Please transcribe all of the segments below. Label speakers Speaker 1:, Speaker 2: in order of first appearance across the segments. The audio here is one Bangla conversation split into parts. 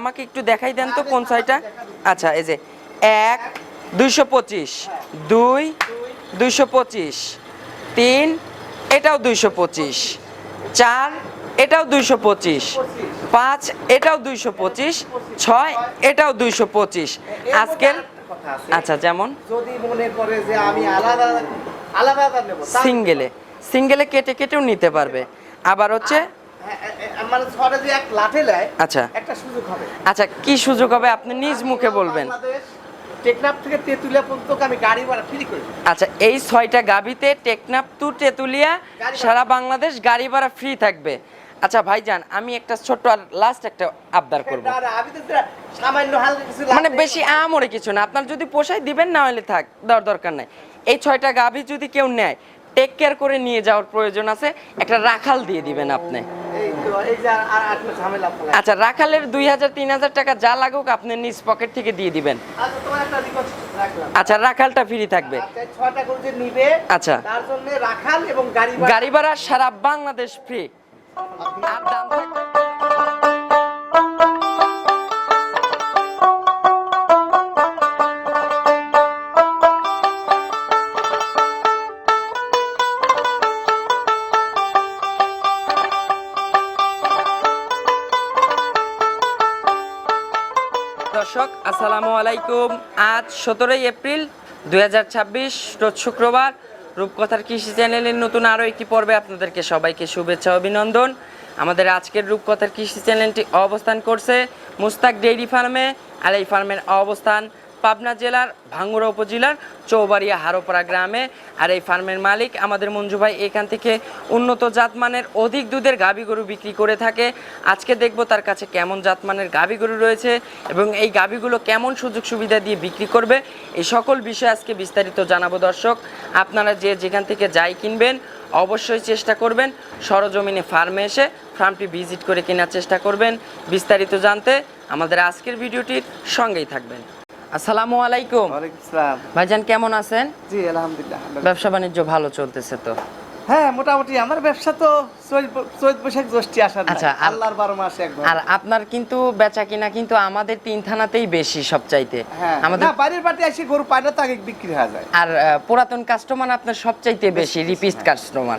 Speaker 1: আমাকে একটু দেখাই দেন তো কোন ছয়টা। আচ্ছা এই যে 1 225, 2 225, 3 এটাও 225, 4 এটাও 225, 5 এটাও 225, 6 এটাও 225। আজকের আচ্ছা যেমন
Speaker 2: যদি মনে করে যে আমি আলাদা আলাদা নেব
Speaker 1: সিঙ্গেলে কেটে কেটেও নিতে পারবে। আবার হচ্ছে
Speaker 2: মানে ছড়ে যে এক লাঠে লাই
Speaker 1: আচ্ছা
Speaker 2: একটা সুযোগ হবে।
Speaker 1: আচ্ছা কি সুযোগ হবে আপনি নিজ মুখে বলবেন।
Speaker 2: টেকনাফ থেকে তেতুলিয়া পর্যন্ত আমি গাড়ি ভাড়া ফ্রি করি।
Speaker 1: আচ্ছা এই 6টা গাবিতে টেকনাফ টু তেতুলিয়া সারা বাংলাদেশ গাড়ি ভাড়া ফ্রি থাকবে। আচ্ছা ভাইজান আমি একটা ছোট্ট আর লাস্ট একটা আবদার করব।
Speaker 2: সামান্য হালকা কিছু
Speaker 1: মানে বেশি আমরে কিছু না, আপনার যদি পোষাই দিবেন, না হলে থাক, দরকার নাই। এই 6টা গাভি যদি কেউ নেয় টেক কেয়ার করে নিয়ে যাওয়ার প্রয়োজন আছে, একটা রাখাল দিয়ে দিবেন আপনি। আচ্ছা রাখালের 2000-3000 টাকা যা লাগুক আপনি নিজ পকেট থেকে দিয়ে দিবেন। আচ্ছা রাখালটা ফ্রি থাকবে। আচ্ছা গাড়ি ভাড়া সারা বাংলাদেশ ফ্রি। আর দাম থাকবে দর্শক আসসালামু আলাইকুম। আজ 17 এপ্রিল 2026 রোজ শুক্রবার। রূপকথার কৃষি চ্যানেলের নতুন আরও একটি পর্বে আপনাদেরকে সবাইকে শুভেচ্ছা অভিনন্দন। আমাদের আজকের রূপকথার কৃষি চ্যানেলটি অবস্থান করছে মুস্তাক ডেইরি ফার্মে। আর এই ফার্মের অবস্থান পাবনা জেলার ভাঙ্গুড়া উপজেলার চৌবাড়িয়া হারোপাড়া গ্রামে। আর এই ফার্মের মালিক আমাদের মঞ্জু ভাই এখান থেকে উন্নত জাতমানের অধিক দুধের গাভী গরু বিক্রি করে থাকে। আজকে দেখব তার কাছে কেমন জাতমানের গাভী গরু রয়েছে এবং এই গাভীগুলো কেমন সুযোগ সুবিধা দিয়ে বিক্রি করবে, এই সকল বিষয়ে আজকে বিস্তারিত জানাবো। দর্শক আপনারা যেখান থেকে যাই কিনবেন অবশ্যই চেষ্টা করবেন সরজমিনে ফার্মে এসে ফার্মটি ভিজিট করে কেনার চেষ্টা করবেন। বিস্তারিত জানতে আমাদের আজকের ভিডিওটির সঙ্গেই থাকবেন। আসসালামু আলাইকুম।
Speaker 2: ওয়ালাইকুম আসসালাম।
Speaker 1: ভাইজান কেমন আছেন?
Speaker 2: জি আলহামদুলিল্লাহ।
Speaker 1: ব্যবসা বাণিজ্য ভালো চলতেছে তো?
Speaker 2: হ্যাঁ মোটামুটি আমার ব্যবসা তো চৈত বৈশাখ জ্যৈষ্ঠী আসার
Speaker 1: আচ্ছা
Speaker 2: আল্লাহর 12 মাসে একবার।
Speaker 1: আর আপনার কিন্তু বেচা কিনা কিন্তু আমাদের 3 থানাতেই বেশি সবচাইতে।
Speaker 2: আমাদের না বাইরের পার্টি আসি গরু পায় না তো আগে বিক্রি হয়ে যায়।
Speaker 1: আর পুরাতন কাস্টমার আপনার সবচাইতে বেশি রিপিট কাস্টমার।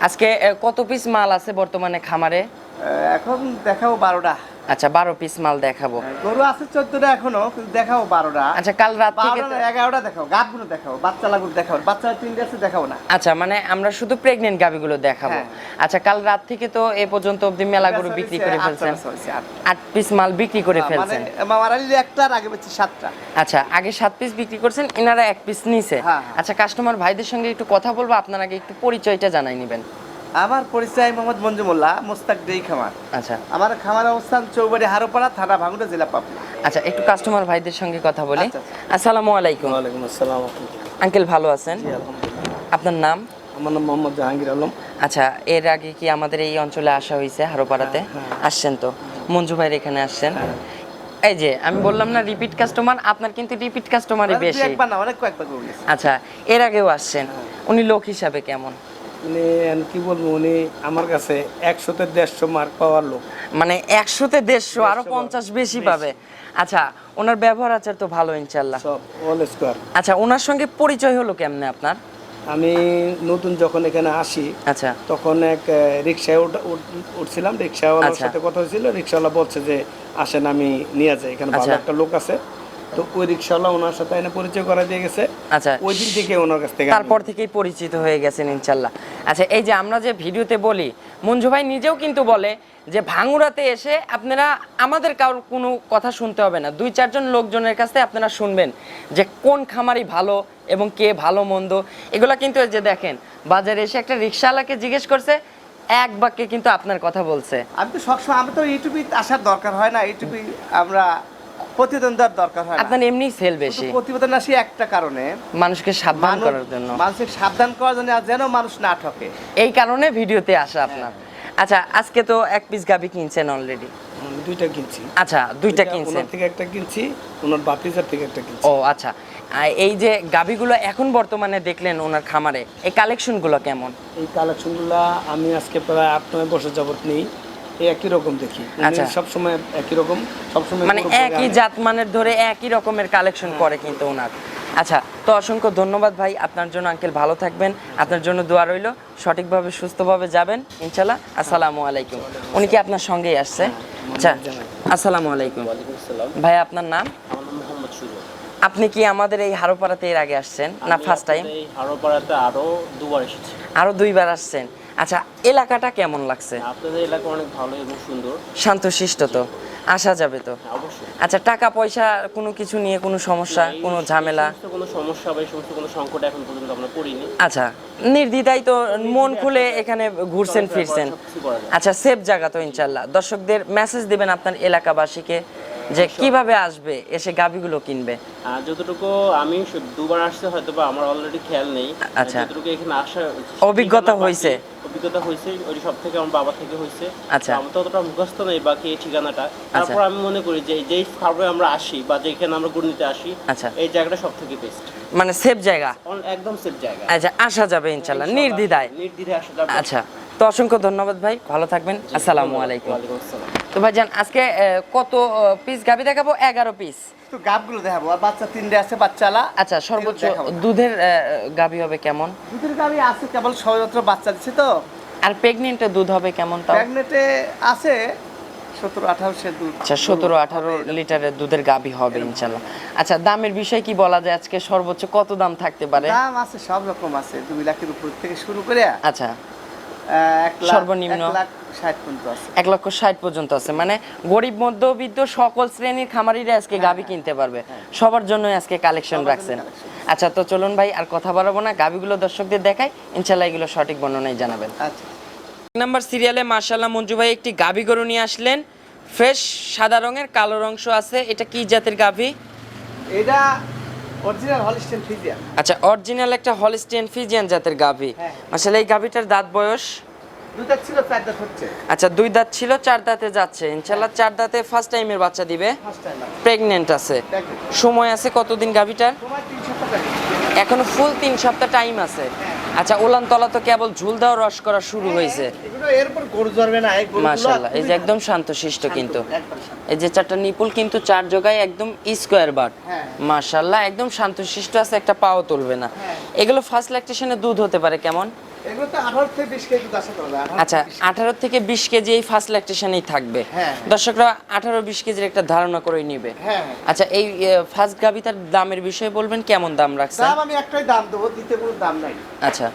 Speaker 1: আজকে কত পিস মাল আছে বর্তমানে খামারে?
Speaker 2: এখন দেখাও 12টা।
Speaker 1: আচ্ছা 12 পিস মাল দেখাবো।
Speaker 2: গরু আছে 14টা এখনো, কিন্তু দেখাও 12টা।
Speaker 1: আচ্ছা কাল রাত থেকে
Speaker 2: 11টা দেখাও, গাবগুলো দেখাও, বাচ্চা লাগুলো দেখাও, বাচ্চা 3টা আছে দেখাও না।
Speaker 1: আচ্ছা মানে আমরা শুধু প্রেগন্যান্ট গাবিগুলো দেখাবো। আচ্ছা কাল রাত থেকে তো এ পর্যন্ত অবধি মেলা গরু বিক্রি করে ফেলছেন। 8 পিস মাল বিক্রি করে ফেলছেন।
Speaker 2: মানে মারালি একটার আগে বেচি 7টা।
Speaker 1: আচ্ছা আগে 7 পিস বিক্রি করছেন, এনারা 1 পিস নিছে। আচ্ছা কাস্টমার ভাইদের সঙ্গে একটু কথা বলবো, আপনারা আগে একটু পরিচয়টা জানাই নেবেন।
Speaker 2: আমার পরিচয় মোহাম্মদ মঞ্জু মোল্লা, মুস্তাক ডেইরি খামার।
Speaker 1: আচ্ছা
Speaker 2: আমার খামার অবস্থান চৌবাড়ি হারোপাড়া, থানা ভাঙ্গুড়া, জেলা পাবনা।
Speaker 1: আচ্ছা একটু কাস্টমার ভাইদের সঙ্গে কথা বলি। আসসালামু আলাইকুম।
Speaker 3: ওয়ালাইকুম আসসালাম।
Speaker 1: আঙ্কেল ভালো আছেন?
Speaker 3: জি আলহামদুলিল্লাহ।
Speaker 1: আপনার নাম?
Speaker 3: আমার নাম মোহাম্মদ জাহাঙ্গীর আলম।
Speaker 1: আচ্ছা এর আগে কি আমাদের এই অঞ্চলে আসা হয়েছে হারোপাড়াতে? আসছেন তো? মঞ্জু ভাইয়ের এখানে আসছেন? এই যে আমি বললাম না রিপিট কাস্টমার, আপনার কিন্তু রিপিট কাস্টমারই বেশি।
Speaker 2: একবার না অনেক কয়েকবার করে।
Speaker 1: আচ্ছা এর আগেও আসছেন, উনি লোক হিসাবে কেমন?
Speaker 3: উনি কি বলবো, উনি আমার কাছে 100-তে 150 মার্ক পাওয়ার লোক।
Speaker 1: মানে 100-তে 150, আরো 50 বেশি পাবে। আচ্ছা ওনার ব্যবহার আচার তো ভালো ইনশাআল্লাহ?
Speaker 3: সব অল স্কয়ার।
Speaker 1: আচ্ছা ওনার সঙ্গে পরিচয় হলো কেমনে আপনার?
Speaker 3: আমি নতুন যখন এখানে আসি
Speaker 1: আচ্ছা
Speaker 3: তখন এক রিক্সায় উঠছিলাম, রিক্সাওয়ালার সাথে কথা হয়েছিল। রিক্সাওয়ালা বলছে যে আসেন আমি নিয়ে যাই, এখানে ভালো একটা লোক আছে। তো ওই রিক্সাওয়ালা ওনার সাথে এনে পরিচয় করা দিয়ে গেছে।
Speaker 1: আচ্ছা
Speaker 3: ওই দিন থেকে ওনার কাছ থেকে
Speaker 1: তারপর থেকেই পরিচিত হয়ে গেছেন ইনশাআল্লাহ। আচ্ছা এই যে আমরা যে ভিডিওতে বলি, মঞ্জু ভাই নিজেও কিন্তু বলে যে ভাঙ্গুড়াতে এসে আপনারা আমাদের কারোর কোনো কথা শুনতে হবে না, 2-4 জন লোকজনের কাছে আপনারা শুনবেন যে কোন খামারি ভালো এবং কে ভালো মন্দ। এগুলা কিন্তু এই যে দেখেন বাজারে এসে একটা রিক্সাওয়ালাকে জিজ্ঞেস করছে, এক বাক্যে কিন্তু আপনার কথা বলছে।
Speaker 2: আমি তো সবসময়, আমি তো ইউটিউবে আসার দরকার হয় না, ইউটিউবে আমরা প্রতিবেদন দেওয়ার দরকার হয় না।
Speaker 1: আপনার এমনি সেল বেশি।
Speaker 2: প্রতিবেদন আসি একটা কারণে,
Speaker 1: মানুষকে সাবধান করার জন্য,
Speaker 2: মানুষকে সাবধান করার জন্য, যেন মানুষ না ঠকে,
Speaker 1: এই কারণে ভিডিওতে আসা আপনার। আচ্ছা আজকে তো 1 পিস গাবি কিনছেন অলরেডি?
Speaker 3: 2টা কিনছি।
Speaker 1: আচ্ছা 2টা কিনছেন?
Speaker 3: ওনার থেকে একটা কিনছি, ওনার বাপিজার থেকে একটা কিনছি।
Speaker 1: ও আচ্ছা এই যে গাবিগুলো এখন বর্তমানে দেখলেন ওনার খামারে, এই কালেকশনগুলো কেমন?
Speaker 3: এই কালেকশনগুলো আমি আজকে প্রায় 8-9 বছর যাবত নেই। এই একই রকম দেখি
Speaker 1: আচ্ছা।
Speaker 3: সব সময় একই রকম সব সময়
Speaker 1: মানে একই জাতমানের ধরে একই রকমের কালেকশন করে কিন্তু ওনার। আচ্ছা, তো অসংখ্য ধন্যবাদ ভাই, আপনার জন্য আঙ্কেল ভালো থাকবেন, আপনার জন্য দোয়া রইল, সঠিকভাবে সুস্থভাবে যাবেন ইনশাল্লাহ। আসসালামু আলাইকুম। উনি কি আপনার সঙ্গেই আসছে? আচ্ছা, আসসালামু আলাইকুম ভাই, আপনার নাম?
Speaker 4: আমার নাম মোহাম্মদ সুজন।
Speaker 1: আপনি কি আমাদের এই হারোপাড়াতে এর আগে আসছেন না ফার্স্ট টাইম?
Speaker 4: এই হারোপাড়াতে আরো দুবার এসেছি।
Speaker 1: আরো 2বার আসছেন। আচ্ছা, এলাকাটা কেমন লাগছে?
Speaker 4: আপনাদের এলাকা অনেক ভালো এবং সুন্দর।
Speaker 1: শান্তশিষ্ট তো, আসা যাবে তো?
Speaker 4: হ্যাঁ, অবশ্যই।
Speaker 1: আচ্ছা, টাকা পয়সা কোনো কিছু নিয়ে কোনো সমস্যা, কোনো ঝামেলা?
Speaker 4: এই সমস্ত কোনো সমস্যা বা এই সমস্ত কোনো সংকট এখন পর্যন্ত আমরা পড়িনি।
Speaker 1: আচ্ছা, নির্দ্বিধায় তো মন খুলে এখানে ঘুরছেন ফিরছেন।
Speaker 4: সবকিছু করা যায়।
Speaker 1: আচ্ছা, সেফ জায়গা তো ইনশাল্লাহ। দর্শকদের মেসেজ দিবেন আপনার এলাকাবাসীকে যে কিভাবে আসবে, এসে গাভিগুলো কিনবে?
Speaker 4: আর যতটুকু আমি দুবার আসছে হয়তো বা আমার অলরেডি খেয়াল নেই।
Speaker 1: আচ্ছা।
Speaker 4: যতটুকু এখানে আসার
Speaker 1: অভিজ্ঞতা হয়েছে?
Speaker 4: অভিজ্ঞতা হয়েছে ওই সব থেকে আমার বাবা থেকে হয়েছে।
Speaker 1: আচ্ছা।
Speaker 4: আমার তো অতটা মুখস্থ নেই বাকি এই ঠিকানাটা। তারপর আমি মনে করি যে যেই ফার্মে আমরা আসি বা যেখানে আমরা গরু নিতে আসি,
Speaker 1: আচ্ছা।
Speaker 4: এই জায়গাটা সব থেকে বেস্ট,
Speaker 1: মানে সেফ জায়গা।
Speaker 4: একদম সেফ জায়গা।
Speaker 1: আচ্ছা, আসা যাবে ইনশাল্লাহ নির্দ্বিধায়।
Speaker 4: নির্দ্বিধায় আসা যাবে।
Speaker 1: আচ্ছা, তো অসংখ্য ধন্যবাদ ভাই, ভালো থাকবেন। আসসালামু আলাইকুম।
Speaker 4: ওয়ালাইকুম আসসালাম।
Speaker 1: তো ভাইজান, আজকে কত পিস গাভি দেখাবো? 11 পিস।
Speaker 2: তো গাবগুলো দেখাবো, আর বাচ্চা 3টে আছে, বাচ্চালা।
Speaker 1: আচ্ছা, সর্বোচ্চ
Speaker 2: দেখাবো।
Speaker 1: দুধের গাভি হবে কেমন?
Speaker 2: দুধের গাবি আছে, কেবল সবেমাত্র বাচ্চা দিচ্ছে তো।
Speaker 1: আর প্রেগনেন্টে দুধ হবে কেমন তাও?
Speaker 2: প্রেগনেটে আছে 17-18 সে দুধ।
Speaker 1: আচ্ছা, 17-18 লিটারের দুধের গাভি হবে ইনশাল্লাহ। আচ্ছা, দামের বিষয় কি বলা যায়? আজকে সর্বোচ্চ কত দাম থাকতে পারে?
Speaker 2: দাম আছে সব রকম আছে, 2 লাখের উপর থেকে শুরু করে
Speaker 1: আচ্ছা,
Speaker 2: 1 লাখ,
Speaker 1: সর্বনিম্ন?
Speaker 2: 1,60,000 পর্যন্ত আছে।
Speaker 1: 1,60,000 পর্যন্ত আছে। মানে গরিব মধ্যবিত্ত সকল শ্রেণীর খামারিরা আজকে গাভি কিনতে পারবে, সবার জন্য আজকে কালেকশন
Speaker 2: সবার জন্য
Speaker 1: রাখছেন।
Speaker 2: collection।
Speaker 1: আচ্ছা, তো চলুন ভাই, আর কথা বাড়াবো না, গাভিগুলো দর্শকদের দেখাই, ইনশাল্লাহ এগুলো সঠিক বর্ণনাই জানাবেন।
Speaker 2: আচ্ছা,
Speaker 1: 1 নাম্বার সিরিয়ালে মাশাআল্লাহ মঞ্জু ভাই একটি গাভি গরু নিয়ে আসলেন, ফ্রেশ সাদা রঙের, কালো অংশ আছে। এটা কি জাতের গাভি?
Speaker 2: এটা অরিজিনাল হলিস্টিয়ান ফ্রিজিয়ান।
Speaker 1: আচ্ছা, অরিজিনাল একটা হলিস্টিয়ান ফ্রিজিয়ান জাতের গাভি।
Speaker 2: হ্যাঁ।
Speaker 1: মাশাআল্লাহ, এই গাভিটার দাঁত বয়স?
Speaker 2: 2 দাঁত ছিল, 4 দাঁত হচ্ছে।
Speaker 1: আচ্ছা, 2 দাঁত ছিল, 4 দাঁতে যাচ্ছে ইনশাআল্লাহ। 4 দাঁতে ফার্স্ট টাইমের বাচ্চা দিবে,
Speaker 2: ফার্স্ট টাইম
Speaker 1: প্রেগনেন্ট আছে।
Speaker 2: দেখেন,
Speaker 1: সময় আছে কতদিন গাভিটার?
Speaker 2: সময় 3 সপ্তাহ লাগে।
Speaker 1: এখনো ফুল 3 সপ্তাহ টাইম আছে। আচ্ছা, ওলান তলা তো কেবল ঝুল দেওয়া রস করা শুরু হয়েছে।
Speaker 2: এগুলো এরপর গরু জড়বে না, এই গরুগুলো
Speaker 1: মাশাআল্লাহ, এই যে
Speaker 2: খুবই
Speaker 1: একদম শান্তশিষ্ট কিন্তু।
Speaker 2: একবার শান্ত।
Speaker 1: এই যে 4টা নিপুল কিন্তু 4 জায়গায় একদম স্কোয়ার বাট।
Speaker 2: হ্যাঁ।
Speaker 1: মাশাআল্লাহ, একদম শান্তশিষ্ট আছে, একটা পাও তুলবে না।
Speaker 2: হ্যাঁ।
Speaker 1: এগুলো ফার্স্ট ল্যাকটেশনে দুধ হতে পারে কেমন?
Speaker 2: এগুলো তো 18 থেকে 20 কেজি দুধ আশা করা যায়। 18
Speaker 1: আচ্ছা,
Speaker 2: থেকে 20
Speaker 1: 18 থেকে 20 কেজি এই ফার্স্ট ল্যাকটেশনেই থাকবে।
Speaker 2: হ্যাঁ।
Speaker 1: দর্শকরা 18-20 কেজির একটা ধারণা করে নিবে।
Speaker 2: হ্যাঁ।
Speaker 1: আচ্ছা, এই ফার্স্ট গাভিটার দামের বিষয়ে বলবেন, কেমন দাম রাখছেন?
Speaker 2: দাম আমি একটাই দাম দেবো, দিতে কোনো দাম নাই।
Speaker 1: আচ্ছা,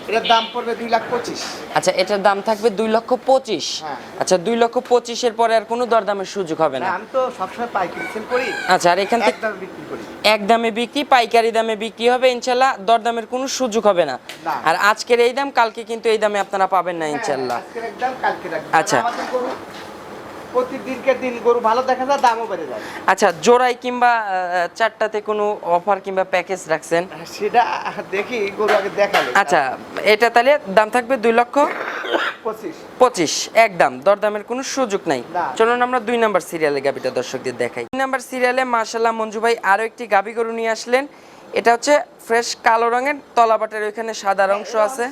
Speaker 2: এটার দাম পড়বে 2,25,000।
Speaker 1: আচ্ছা, এটার দাম থাকবে 2,25,000।
Speaker 2: হ্যাঁ।
Speaker 1: আচ্ছা, 2,25,000 এর পরে আর কোনো দরদামের সুযোগ হবে না?
Speaker 2: আমি তো সবসময় পাইকারি সেল করি,
Speaker 1: আচ্ছা, আর এখান থেকে
Speaker 2: একদম বিক্রি করি।
Speaker 1: এক দামে বিক্রি, পাইকারি দামে বিক্রি হবে ইনশাল্লাহ, দরদামের কোনো সুযোগ হবে না।
Speaker 2: না।
Speaker 1: আর আজকের এই দাম, কালকে কিন্তু এই দামে আপনারা পাবেন না ইনশাল্লাহ।
Speaker 2: হ্যাঁ, আজকের একদম কালকের একদম।
Speaker 1: আচ্ছা।
Speaker 2: আমাদের গরু প্রতিদিনকে দিন গরু ভালো দেখা যায়, দামও বেড়ে যায়।
Speaker 1: আচ্ছা, জোড়াই কিংবা 4টাতে কোনো অফার কিংবা প্যাকেজ রাখছেন?
Speaker 2: সেটা দেখি, গরু আগে দেখালে।
Speaker 1: আচ্ছা, এটা তাহলে দাম থাকবে 2,25,000
Speaker 2: 25।
Speaker 1: একদম, দরদামের কোনো সুযোগ নাই।
Speaker 2: না।
Speaker 1: চলুন আমরা 2 নাম্বার সিরিয়ালে গাবিটা দর্শকদের দেখাই। 2 নাম্বার সিরিয়ালে মাশাআল্লাহ মঞ্জু ভাই আরো একটি গাবি গরু নিয়ে আসলেন। এটা হচ্ছে ফ্রেশ কালো রঙের, তলাবাটের ওইখানে সাদা অংশ আছে।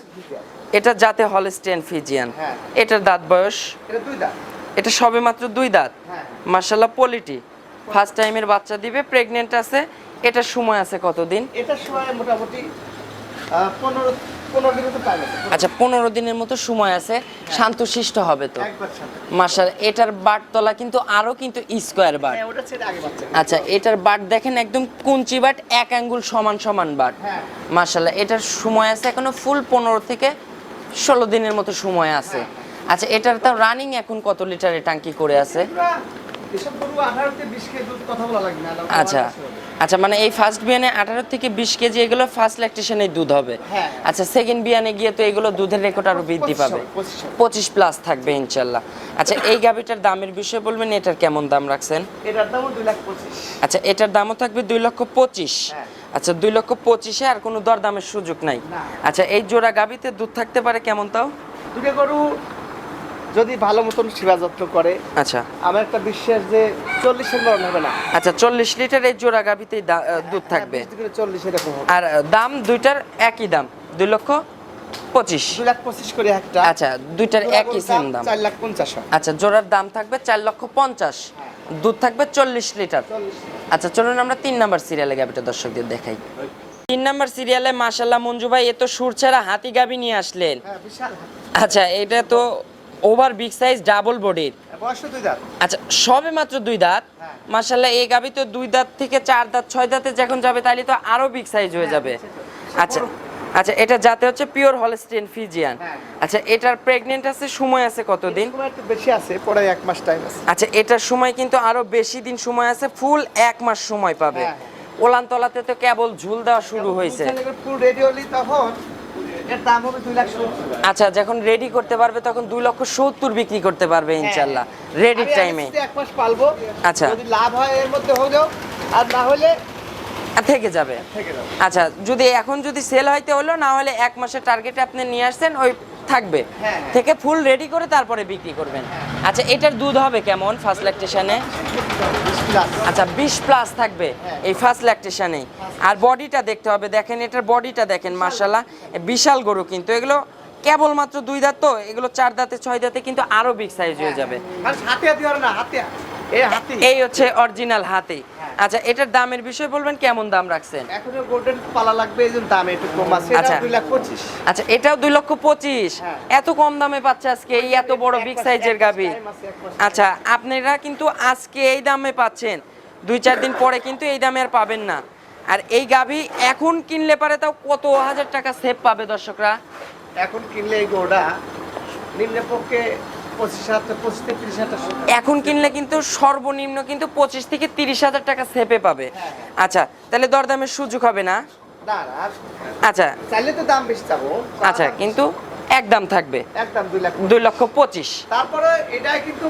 Speaker 1: এটা জাতে হলিস্টিয়ান ফ্রিজিয়ান।
Speaker 2: হ্যাঁ।
Speaker 1: এটার দাঁত বয়স?
Speaker 2: এটা 2 দাঁত।
Speaker 1: এটা সবে মাত্র 2 দাঁত।
Speaker 2: হ্যাঁ।
Speaker 1: মাশাআল্লাহ, পলিটি ফার্স্ট টাইমের বাচ্চা দিবে, প্রেগনেন্ট আছে। এটার সময় আছে কতদিন?
Speaker 2: এটার সময় মোটামুটি 15 দিনের তো টাইম আছে।
Speaker 1: আচ্ছা, 15 দিনের মতো সময় আছে, শান্তশিষ্ট হবে তো।
Speaker 2: একবার সাথে।
Speaker 1: মাশাআল্লাহ, এটার বাট তলা কিন্তু আরো কিন্তু স্কোয়ার বাট।
Speaker 2: হ্যাঁ, ওটা ছেড়ে আগে বাচ্চা।
Speaker 1: আচ্ছা, এটার বাট দেখেন একদম কুঞ্চি বাট, 1 আঙ্গুল সমান সমান বাট।
Speaker 2: হ্যাঁ।
Speaker 1: মাশাআল্লাহ, এটার সময় আছে এখনো ফুল 15 থেকে 16 দিনের মতো সময় আছে। আচ্ছা, এটার তাও রানিং এখন কত লিটারের ট্যাঙ্কি করে আছে?
Speaker 2: এসব গরু 18 থেকে 20 কেজি দুধ কথা বলা লাগে না।
Speaker 1: আচ্ছা, আচ্ছা, মানে এই ফার্স্ট বিয়ানে 18 থেকে 20 কেজি, এগুলো ফার্স্ট ল্যাকটেশনে দুধ হবে।
Speaker 2: হ্যাঁ।
Speaker 1: আচ্ছা, সেকেন্ড বিয়ানে গিয়ে তো এগুলো দুধের রেকর্ড আরো বৃদ্ধি পাবে, 25 প্লাস থাকবে ইনশাল্লাহ। আচ্ছা, এই গাভিটার দামের বিষয়ে বলবেন, এটার কেমন দাম রাখছেন?
Speaker 2: এটার দামও 2,25,000।
Speaker 1: আচ্ছা, এটার দামও থাকবে 2,25,000।
Speaker 2: হ্যাঁ।
Speaker 1: আচ্ছা, 2,25,000 আর কোনো দরদামের সুযোগ নাই।
Speaker 2: না।
Speaker 1: আচ্ছা, এই জোড়া গাভিতে দুধ থাকতে পারে কেমন তাও?
Speaker 2: দুটো গরু যদি ভালো মতন সেবা যত্ন করে,
Speaker 1: আচ্ছা,
Speaker 2: আমার একটা বিশ্বাস যে 40-এর মরণ হবে না।
Speaker 1: আচ্ছা, 40 লিটার এই জোড়া গাভিতেই দুধ থাকবে।
Speaker 2: 40 এরকম হবে।
Speaker 1: আর দাম দুইটার একই দাম, 2,25,000। 25।
Speaker 2: 2,25,000 করে একটা।
Speaker 1: আচ্ছা দুইটার
Speaker 2: জোড়া
Speaker 1: একই
Speaker 2: গরুর
Speaker 1: সেম
Speaker 2: দাম
Speaker 1: দাম।
Speaker 2: 4,50,000।
Speaker 1: আচ্ছা জোড়ার দাম থাকবে 4,50,000, দুধ থাকবে 40 লিটার। আচ্ছা চলুন আমরা 3 নাম্বার সিরিয়ালে গাবিটা দর্শকদের দেখাই। 3 নাম্বার সিরিয়ালে মাশাআল্লাহ মঞ্জু ভাই এ তো সুর ছাড়া হাতি গাবি নিয়ে আসলেন।
Speaker 2: হ্যাঁ বিশাল।
Speaker 1: আচ্ছা এটা তো ওভার বিগ সাইজ ডাবল বডির।
Speaker 2: বয়স 2 দাঁত।
Speaker 1: আচ্ছা সবে মাত্র 2 দাঁত। মাশাআল্লাহ এই গাবি তো 2 দাঁত থেকে 4 দাঁত 6 দাঁতে যখন যাবে তাহলে তো আরো বিগ সাইজ হয়ে যাবে। আচ্ছা আচ্ছা এটা যাতে হচ্ছে পিওর হলস্টিন ফ্রিজিয়ান। আচ্ছা এটার প্রেগন্যান্ট আছে, সময় আছে কতদিন?
Speaker 2: সময় একটু বেশি আছে, পরে 1 মাস টাইম আছে।
Speaker 1: আচ্ছা এটার সময় কিন্তু আরো বেশি দিন সময় আছে, ফুল 1 মাস সময় পাবে। ওলান তলাতে তো কেবল ঝুল দেওয়া শুরু হয়েছে।
Speaker 2: ফুল রেডি হলি তখন এর দাম হবে 2,70,000।
Speaker 1: আচ্ছা যখন রেডি করতে পারবে তখন 2,70,000 বিক্রি করতে পারবে ইনশাআল্লাহ রেডি টাইমে।
Speaker 2: 1 মাস পালবো।
Speaker 1: আচ্ছা
Speaker 2: যদি লাভ হয় এর মধ্যে হলেও, আর না হলে
Speaker 1: থেকে যাবে। আচ্ছা যদি এখন যদি সেল হইতে হলো, না হলে 1 মাসের টার্গেটে আপনি নিয়ে আসছেন ওই থাকবে, থেকে ফুল রেডি করে তারপরে বিক্রি করবেন। আচ্ছা এটার দুধ হবে কেমন ফার্স্ট ল্যাকটেশনে? আচ্ছা 20 প্লাস থাকবে এই ফার্স্ট ল্যাকটেশনে। আর বডিটা দেখতে হবে, দেখেন এটার বডিটা দেখেন মাশাআল্লাহ বিশাল গরু কিন্তু। এগুলো কেবলমাত্র 2 দাঁত, তো এগুলো 4 দাঁতে 6 দাঁতে কিন্তু আরো বিগ সাইজ হয়ে যাবে।
Speaker 2: হাতে আর না হাতে হাতি
Speaker 1: এই হচ্ছে অরিজিনাল হাতি। আচ্ছা এটার দামের বিষয় বলবেন, কেমন দাম রাখছেন?
Speaker 2: এখনো গোল্ডেন পালা লাগবে, এই জন্য দাম একটু কম আছে। এটা 2,25,000।
Speaker 1: আচ্ছা এটাও 2,25,000। এত কম দামে পাচ্ছে আজকে এই এত বড় বিগ সাইজের গাবি। আচ্ছা আপনারা কিন্তু আজকে এই দামে পাচ্ছেন, 2-4 দিন পরে কিন্তু এই দামে আর পাবেন না। আর এই গাবি এখন কিনলে পারে তাও কত হাজার টাকা সেভ পাবে দর্শকরা।
Speaker 2: এখন কিনলে এই গোড়া নিম্নপক্ষে 25,000
Speaker 1: এখন কিনলে কিন্তু সর্বনিম্ন কিন্তু 25 থেকে 30,000 টাকা সেভে পাবে। আচ্ছা তাহলে দরদামের সুযোগ হবে না? আচ্ছা
Speaker 2: চাইলে তো দাম বেশি চাবো।
Speaker 1: আচ্ছা কিন্তু একদম থাকবে,
Speaker 2: একদম
Speaker 1: 2,25,000।
Speaker 2: তারপরে এটাই কিন্তু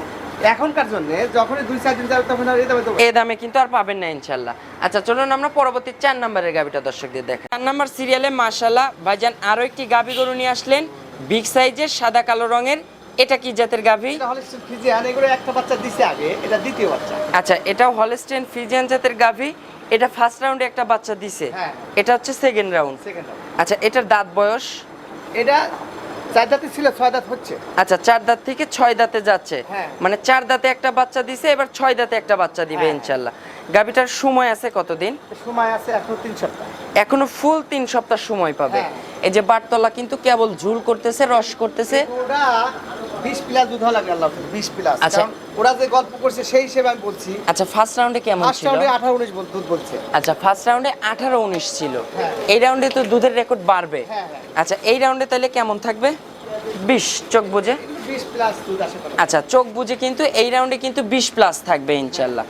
Speaker 2: এখনকার জন্য, যখনই 2-4 দিন যাবে তখন আর এই দামে দেবো।
Speaker 1: এই দামে কিন্তু আর পাবেন না ইনশাল্লাহ। আচ্ছা চলুন আমরা পরবর্তী 4 নম্বরের গাবিটা দর্শকদের দেখাই। 4 নম্বর সিরিয়ালে মাশাআল্লাহ ভাইজান আরো একটি গাবি গরু নিয়ে আসলেন, বিগ সাইজের সাদা কালো রঙের। এটা কি জাতের গাভী?
Speaker 2: এটা হলস্টিন ফ্রিজিয়ান। এগুলো একটা বাচ্চা দিছে আগে, এটা দ্বিতীয় বাচ্চা।
Speaker 1: আচ্ছা এটাও হলস্টিন ফ্রিজিয়ান জাতের গাভী। এটা ফার্স্ট রাউন্ডে একটা বাচ্চা দিছে, এটা হচ্ছে সেকেন্ড রাউন্ড। আচ্ছা এটার দাঁত বয়স?
Speaker 2: এটা 4 দাঁতে ছিল, 6 দাঁত হচ্ছে।
Speaker 1: আচ্ছা 4 দাঁত থেকে 6 দাঁতে যাচ্ছে, মানে 4 দাঁতে একটা বাচ্চা দিছে, এবার 6 দাঁতে একটা বাচ্চা দিবে ইনশাআল্লাহ। গাভীটার সময় আছে কতদিন?
Speaker 2: সময় আছে এখনো 3 সপ্তাহ।
Speaker 1: এখনো ফুল 3 সপ্তাহ সময় পাবে। এই যে বাটতলা কিন্তু কেবল ঝুল করতেছে, রস করতেছে।
Speaker 2: ওরা 20 প্লাস দুধ লাগে আল্লাহ, 20 প্লাস।
Speaker 1: আচ্ছা
Speaker 2: ওরা যে গল্প করছে সেই হিসেবে আমি বলছি।
Speaker 1: আচ্ছা ফার্স্ট রাউন্ডে কেমন ছিল?
Speaker 2: ফার্স্ট রাউন্ডে 18-19 দুধ বলছে।
Speaker 1: আচ্ছা ফার্স্ট রাউন্ডে 18-19 ছিল, এই রাউন্ডে তো দুধের রেকর্ড বাড়বে। আচ্ছা এই রাউন্ডে তাহলে কেমন থাকবে? 20 চোখ বুঝে
Speaker 2: 20 প্লাস দুধ আশা করি।
Speaker 1: আচ্ছা চোখ বুঝে কিন্তু এই রাউন্ডে কিন্তু 20 প্লাস থাকবে ইনশাআল্লাহ।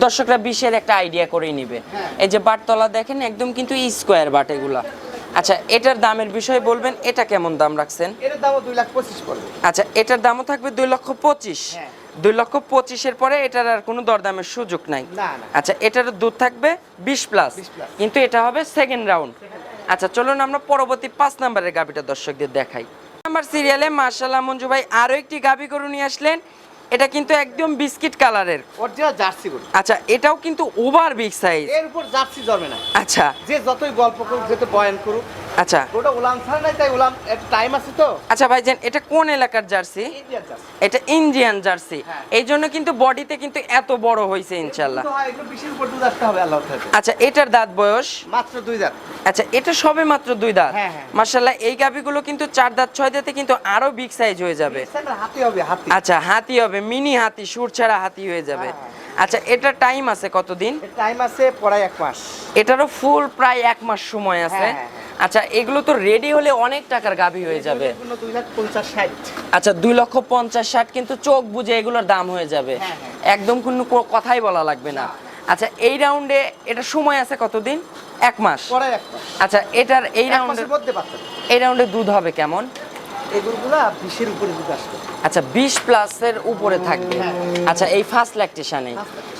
Speaker 1: দর্শকরা 20-এর একটা আইডিয়া করেই নিবে। এই যে বাটতলা দেখেন একদম কিন্তু স্কোয়ার বাট এগুলা। আচ্ছা এটার দামের বিষয় বলবেন, এটা কেমন দাম রাখছেন?
Speaker 2: এটার দামও 2,25,000 পড়বে।
Speaker 1: আচ্ছা এটার দামও থাকবে 2,25,000। 2,25,000-এর পরে এটার আর কোনো দরদামের সুযোগ নাই। আচ্ছা এটার দুধ থাকবে 20 প্লাস, কিন্তু এটা হবে সেকেন্ড রাউন্ড। আচ্ছা চলুন আমরা পরবর্তী 5 নম্বরের গাবিটা দর্শকদের দেখাই। নাম্বার সিরিয়ালে মাশাআল্লাহ মঞ্জু ভাই আরো একটি গাবি গরু নিয়ে আসলেন। এটা কিন্তু একদম বিস্কিট কালারের
Speaker 2: অরিজিনাল জার্সি গরু।
Speaker 1: আচ্ছা এটাও কিন্তু ওভার বিগ সাইজ।
Speaker 2: এর উপর জার্সি জন্মে না।
Speaker 1: আচ্ছা
Speaker 2: যে যতই গল্প করুক, যত বয়ান করুক,
Speaker 1: আচ্ছা
Speaker 2: ওটা উলান ছাড়া নাই, তাই উলান একটা টাইম আছে তো।
Speaker 1: আচ্ছা ভাইজান এটা কোন এলাকার জার্সি?
Speaker 2: Indian jersey.
Speaker 1: এটা ইন্ডিয়ান জার্সি, এই জন্য কিন্তু বডিতে কিন্তু এত বড় হয়েছে ইনশাআল্লাহ।
Speaker 2: তো হয় এগুলো 20-এর উপর দুধ আসতে হবে আল্লাহর কাছে।
Speaker 1: আচ্ছা এটার দাঁত বয়স?
Speaker 2: মাত্র 2 দাঁত।
Speaker 1: আচ্ছা এটা সবে মাত্র 2 দাঁত। মাশাআল্লাহ এই গাবিগুলো কিন্তু 4 দাঁত 6 দাঁতে কিন্তু আরো বিগ সাইজ হয়ে যাবে।
Speaker 2: হাতি হবে, হাতি।
Speaker 1: আচ্ছা হাতি হবে, মিনি হাতি, সুর ছাড়া হাতি হয়ে যাবে। আচ্ছা এটার টাইম আছে কতদিন?
Speaker 2: টাইম আছে প্রায় 1 মাস।
Speaker 1: এটারও ফুল প্রায় 1 মাস সময় আছে। আচ্ছা এগুলো তো রেডি হলে অনেক টাকার গাভী হয়ে যাবে।
Speaker 2: 2,50,000-60।
Speaker 1: আচ্ছা 2,50,000-60 কিন্তু চোখ বুঝে এগুলোর দাম হয়ে যাবে, একদম কোনো কথাই বলা লাগবে না। আচ্ছা এই রাউন্ডে এটা সময় আছে কতদিন? 1 মাস।
Speaker 2: পরে 1 মাস।
Speaker 1: আচ্ছা এটার এই রাউন্ডের
Speaker 2: মধ্যে বাচ্চা।
Speaker 1: এই রাউন্ডে দুধ হবে কেমন?
Speaker 2: এগুলো 20-এর উপরে দুধ আসবে।
Speaker 1: আচ্ছা 20 প্লাসের উপরে থাকবে। আচ্ছা এই ফার্স্ট ল্যাকটেশনে।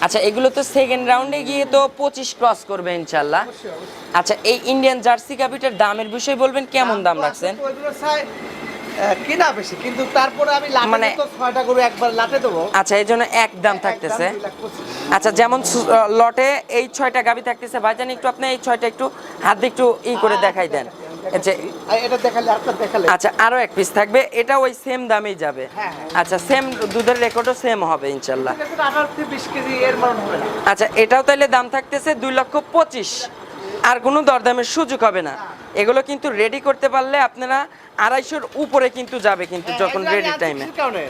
Speaker 1: আচ্ছা এগুলো তো সেকেন্ড রাউন্ডে গিয়ে তো 25 ক্রস করবে ইনশাআল্লাহ। আচ্ছা এই ইন্ডিয়ান জার্সি গাবিটার দামের বিষয় বলবেন, কেমন দাম রাখছেন?
Speaker 2: ওইগুলো চাই কিনা বেশি, কিন্তু তারপরে আমি লাটে তো 6টা গরু একবার লাটে দেবো।
Speaker 1: আচ্ছা এই জন্য এক দাম থাকতেছে। আচ্ছা যেমন লটে এই 6টা গাবি থাকতেছে, ভাইজান একটু আপনি এই 6টা একটু হাত দিয়ে একটু করে দেখাই দেন। আচ্ছা
Speaker 2: এটা দেখালে আপনার দেখালে
Speaker 1: আচ্ছা আরো এক পিস থাকবে, এটা ওই সেম দামেই যাবে।
Speaker 2: হ্যাঁ, হ্যাঁ।
Speaker 1: আচ্ছা সেম দুধের রেকর্ডও সেম হবে ইনশাল্লাহ।
Speaker 2: 18-20 কেজি এর মান হবে না।
Speaker 1: আচ্ছা এটাও তাইলে দাম থাকতেছে 2,25,000, আর কোনো দরদামের সুযোগ হবে না। এগুলো কিন্তু রেডি করতে পারলে আপনারা 250-র উপরে কিন্তু যাবে কিন্তু যখন
Speaker 2: এটা আমি
Speaker 1: রেডি
Speaker 2: আনছি
Speaker 1: টাইমে
Speaker 2: কিসের কারণে?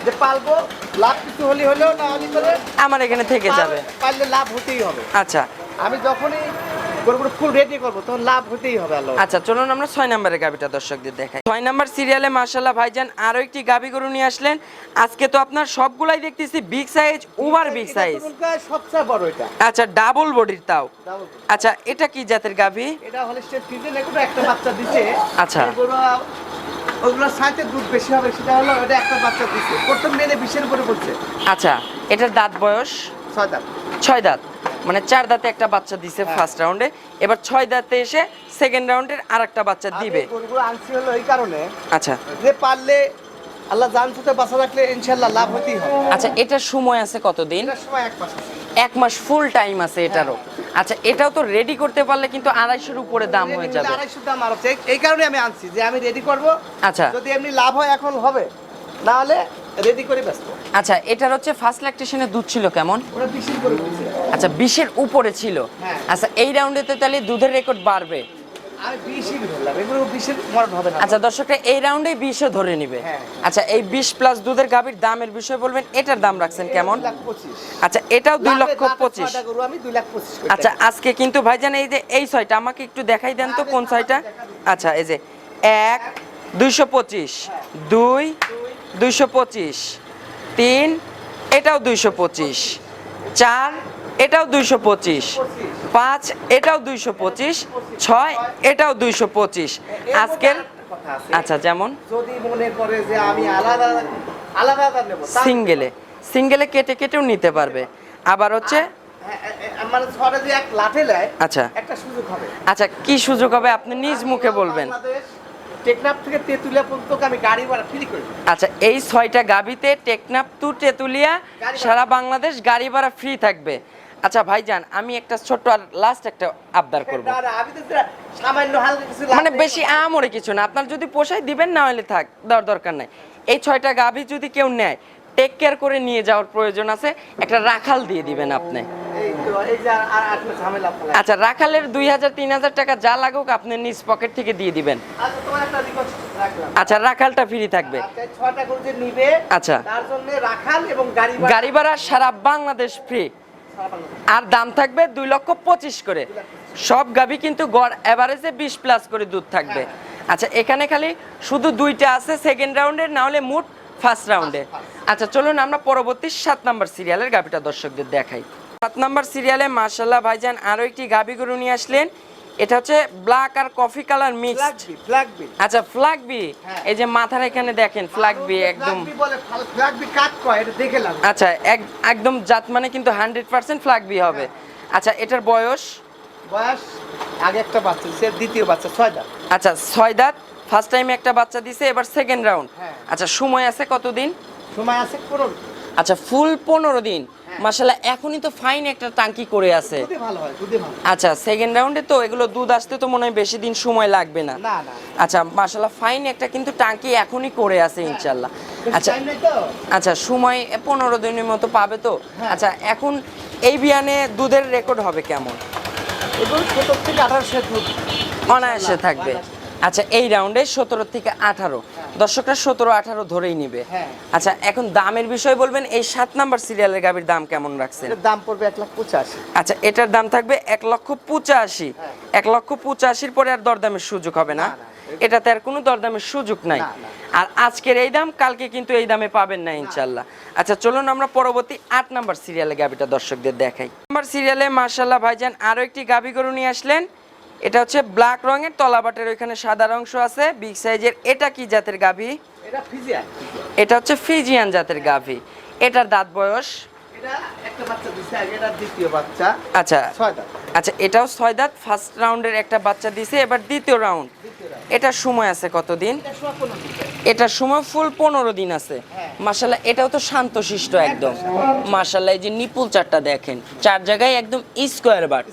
Speaker 2: যে পালবো, লাভ কিছু হলেও না হলে করে
Speaker 1: আমার এখানে থেকে যাবে।
Speaker 2: পারলে লাভ হতেই হবে।
Speaker 1: আচ্ছা
Speaker 2: আমি যখনই গরুগুলো ফুল রেডি করবো তখন লাভ হতেই হবে আল্লাহ।
Speaker 1: আচ্ছা চলুন আমরা 6 নম্বরের গাবিটা দর্শকদের দেখাই। 6 নম্বর সিরিয়ালে মাশাআল্লাহ ভাইজান আরো একটি গাবি গরু নিয়ে আসলেন। আজকে তো আপনার সবগুলাই দেখতেছি big size, over big size.
Speaker 2: সবচেয়ে বড় এটা।
Speaker 1: আচ্ছা ডাবল বডির তাও।
Speaker 2: Double.
Speaker 1: আচ্ছা এটা কি জাতের গাবি?
Speaker 2: এটা হলিস্টের ফ্রিজেন এগুলো একটা বাচ্চা দিছে।
Speaker 1: আচ্ছা।
Speaker 2: এই গরু ওগুলো সাইতে দুধ বেশি হবে সেটা হলো এটা একটা বাচ্চা দিছে। প্রথম মেনে 20-এর উপরে বলছে।
Speaker 1: আচ্ছা এটার দাঁত বয়স
Speaker 2: 6 দাঁত।
Speaker 1: 6 দাঁত, মানে 4 দাঁতে একটা বাচ্চা দিছে
Speaker 2: হ্যাঁ।
Speaker 1: ফার্স্ট রাউন্ডে, এবার 6 দাঁতে এসে সেকেন্ড রাউন্ডের আরেকটা বাচ্চা দিবে।
Speaker 2: আমি গরুগুলো আনছি হলো এই কারণে
Speaker 1: আচ্ছা
Speaker 2: যে পারলে আল্লাহ জান সুতে বাঁচা রাখলে ইনশাআল্লাহ লাভ হতেই হবে।
Speaker 1: আচ্ছা এটার সময় আছে কতদিন?
Speaker 2: এটার সময় 1 মাস আছে।
Speaker 1: 1 মাস ফুল টাইম আছে এটারও। আচ্ছা এটাও তো রেডি করতে পারলে কিন্তু 250-র উপরে দাম হয়ে যাবে।
Speaker 2: 250 দাম আর হচ্ছে এই কারণে আমি আনছি যে আমি রেডি করব।
Speaker 1: আচ্ছা
Speaker 2: যদি এমনি লাভ হয় এখন হবে, না হলে রেডি করে ব্যস্ত।
Speaker 1: আচ্ছা এটার হচ্ছে ফার্স্ট ল্যাকটেশনের দুধ ছিল কেমন?
Speaker 2: ওরা 20-এর উপরে বলছে।
Speaker 1: আচ্ছা 20-এর উপরে ছিল।
Speaker 2: হ্যাঁ।
Speaker 1: আচ্ছা এই রাউন্ডে তো তাহলে দুধের রেকর্ড বাড়বে।
Speaker 2: আমি 20-ই ধরলাম, এগুলো 20-এর মরণ হবে না।
Speaker 1: আচ্ছা দর্শকরা এই রাউন্ডে 20-ও ধরে নিবে।
Speaker 2: হ্যাঁ।
Speaker 1: আচ্ছা এই 20 প্লাস দুধের গাভীর দামের বিষয় বলবেন, এটার দাম রাখছেন কেমন?
Speaker 2: 2,25,000
Speaker 1: আচ্ছা এটাও 2,25,000।
Speaker 2: গরু আমি 2,25,000
Speaker 1: আচ্ছা আজকে কিন্তু ভাইজান এই যে এই ছয়টা আমাকে একটু দেখাই দেন তো কোন ছয়টা। আচ্ছা এই যে 1 225, 2 225, 3 এটাও 225, 4 এটাও 225, 5 এটাও 225, 6 এটাও 225 আজকের।
Speaker 2: কথা আছে।
Speaker 1: আচ্ছা যেমন
Speaker 2: যদি মনে করে যে আমি আলাদা আলাদা নেব
Speaker 1: সিঙ্গেলে কেটে কেটেও নিতে পারবে। আবার হচ্ছে
Speaker 2: মানে ছড়ে যে এক লাঠে নেয়
Speaker 1: আচ্ছা
Speaker 2: একটা সুযোগ হবে।
Speaker 1: আচ্ছা কি সুযোগ হবে আপনি নিজ মুখে বলবেন।
Speaker 2: টেকনাফ থেকে তেতুলিয়া পর্যন্ত আমি গাড়ি ভাড়া ফ্রি করি।
Speaker 1: আচ্ছা এই 6টা গাবিতে টেকনাফ টু তেতুলিয়া সারা বাংলাদেশ গাড়ি ভাড়া ফ্রি থাকবে। আচ্ছা ভাইজান আমি একটা ছোট্ট আর লাস্ট একটা আবদার করব,
Speaker 2: না, আমি তো সামান্য হালকা কিছু
Speaker 1: মানে বেশি আমরে কিছু না, আপনার যদি পোষায় দিবেন, না হলে থাক দেওয়ার দরকার নাই। এই 6টা গাভি যদি কেউ নেয় টেক কেয়ার করে নিয়ে যাওয়ার প্রয়োজন আছে, একটা রাখাল দিয়ে দিবেন আপনি।
Speaker 2: এই যে আর একটা ঝামেলা ফেলা।
Speaker 1: আচ্ছা রাখালের 2,000-3,000 টাকা যা লাগুক আপনি নিজ পকেট থেকে দিয়ে দিবেন।
Speaker 2: আচ্ছা তোমার একটা রিকোয়েস্ট রাখলাম।
Speaker 1: আচ্ছা রাখালটা ফ্রি থাকবে।
Speaker 2: আচ্ছা 6টা গরু যে নিবে
Speaker 1: আচ্ছা
Speaker 2: তার জন্য রাখাল এবং গাড়ি
Speaker 1: গাড়ি ভাড়া সারা বাংলাদেশ ফ্রি, আর দাম থাকবে 2,25,000 করে। সব গাভী কিন্তু গড় এভারেজে 20 প্লাস করে দুধ থাকবে। আচ্ছা এখানে খালি শুধু 2টা আছে সেকেন্ড রাউন্ডের, না হলে মোট ফার্স্ট রাউন্ডে। আচ্ছা চলুন আমরা পরবর্তী 7 নম্বর সিরিয়ালের গাভীটা দর্শকদের দেখাই। 7 নম্বর সিরিয়ালে মাশাআল্লাহ ভাইজান আরো একটি গাভী গরু নিয়ে আসলেন। এটা হচ্ছে ব্ল্যাক আর কফি কালার মিক্সড।
Speaker 2: ফ্ল্যাগবি।
Speaker 1: আচ্ছা ফ্ল্যাগবি, এই যে মাথার এখানে দেখেন ফ্ল্যাগবি একদম।
Speaker 2: ফ্ল্যাগবি বলে ফ্ল্যাগবি কাট কয় এটা দেখে লাগ।
Speaker 1: আচ্ছা একদম জাত মানে কিন্তু 100% ফ্ল্যাগবি হবে। আচ্ছা এটার বয়স
Speaker 2: আগে একটা বাচ্চা সে দ্বিতীয় বাচ্চা 6 দাঁত।
Speaker 1: আচ্ছা 6 দাঁত, ফার্স্ট টাইম একটা বাচ্চা দিছে, এবার সেকেন্ড রাউন্ড।
Speaker 2: হ্যাঁ।
Speaker 1: আচ্ছা সময় আছে কতদিন?
Speaker 2: সময় আছে 15।
Speaker 1: আচ্ছা ফুল 15 দিন। মাশাআল্লাহ এখনই তো ফাইন একটা টাঙ্কি করে আছে।
Speaker 2: দুধে ভালো হয়, দুধে ভালো।
Speaker 1: আচ্ছা সেকেন্ড রাউন্ডে তো এগুলো দুধ আসতে তো মনে হয় বেশি দিন সময় লাগবে না।
Speaker 2: না না।
Speaker 1: আচ্ছা মাশাআল্লাহ ফাইন একটা কিন্তু টাঙ্কি এখনই করে আছে ইনশাআল্লাহ। আচ্ছা
Speaker 2: টাইম নাই তো।
Speaker 1: আচ্ছা সময় 15 দিনের মতো পাবে তো। আচ্ছা এখন এই বিয়ানে দুধের রেকর্ড হবে কেমন?
Speaker 2: এগুলো 17 থেকে 18 দুধ
Speaker 1: অনায়াসে থাকবে। আচ্ছা এই রাউন্ডে 17 থেকে 18, দর্শকরা 17-18 ধরেই নিবে।
Speaker 2: হ্যাঁ।
Speaker 1: আচ্ছা এখন দামের বিষয় বলবেন, এই 7 নাম্বার সিরিয়ালের গাভীর দাম কেমন রাখছেন?
Speaker 2: এর দাম পড়বে 1,85,000।
Speaker 1: আচ্ছা এটার দাম থাকবে 1,85,000। 1,85,000 পরে আর দরদামের সুযোগ হবে না, এটাতে আর কোনো দরদামের সুযোগ নাই। আর আজকের এই দাম কালকে কিন্তু এই দামে পাবেন না ইনশাল্লাহ। আচ্ছা চলুন আমরা পরবর্তী 8 নাম্বার সিরিয়ালে গাভীটা দর্শকদের দেখাই। নাম্বার সিরিয়ালে মাশাআল্লাহ ভাইজান আরো একটি গাভী গরু নিয়ে আসলেন। এটা হচ্ছে ব্ল্যাক রঙের, তলাবাটের ওইখানে সাদা অংশ আছে, বিগ সাইজের। এটা কি জাতের গাভী?
Speaker 2: এটা ফ্রিজিয়ান।
Speaker 1: এটা হচ্ছে ফ্রিজিয়ান জাতের গাভী। এটার দাঁত বয়স?
Speaker 2: এটা একটা বাচ্চা দিছে, আগে এটা দ্বিতীয় বাচ্চা।
Speaker 1: আচ্ছা
Speaker 2: 6 দাঁত।
Speaker 1: আচ্ছা এটাও 6 দাঁত, ফার্স্ট রাউন্ডের একটা বাচ্চা দিছে, এবার দ্বিতীয় রাউন্ড। এটার সময় আছে কতদিন?
Speaker 2: এটা 15 দিন।
Speaker 1: এটার সময় ফুল 15 দিন আছে। মাশাআল্লাহ, এটাও তো শান্তশিষ্ট একদম। মাশাআল্লাহ, এই যে নিপুল চারটা দেখেন, চার জায়গায় একদম স্কোয়ার বাট।